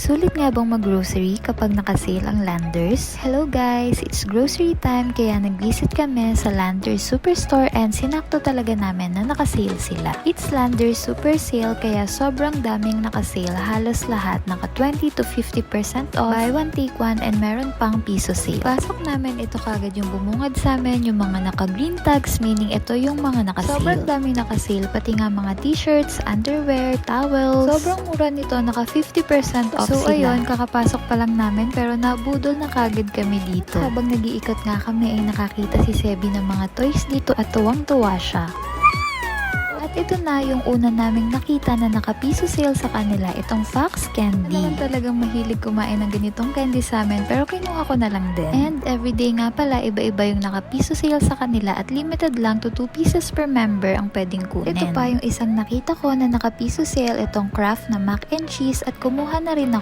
Sulit nga bang mag-grocery kapag nakasale ang Landers? Hello guys! It's grocery time kaya nag-visit kami sa Landers Superstore and sinakto talaga namin na nakasale sila. It's Landers Super Sale kaya sobrang daming nakasale, halos lahat naka 20 to 50% off, buy one take one and meron pang piso sale. Pasok namin ito kagad yung bumungad sa amin, yung mga naka-green tags, meaning ito yung mga nakasale. Sobrang dami nakasale, pati nga mga t-shirts, underwear, towels. Sobrang mura nito, naka 50% off so, sila. Ayun, kakapasok pa lang namin pero nabudol na kagad kami dito. Habang nag-iikot nga kami ay nakakita si Sebi ng mga toys dito at tuwang-tuwa siya. At ito na yung una naming nakita na nakapiso sale sa kanila, itong Fox Candy. Naman talagang mahilig kumain ng ganitong candy sa amin pero kinuha ko na lang din. And everyday nga pala, iba-iba yung nakapiso sale sa kanila at limited lang to 2 pieces per member ang pwedeng kunin. Ito pa yung isang nakita ko na nakapiso sale, itong Kraft na mac and cheese at kumuha na rin ako.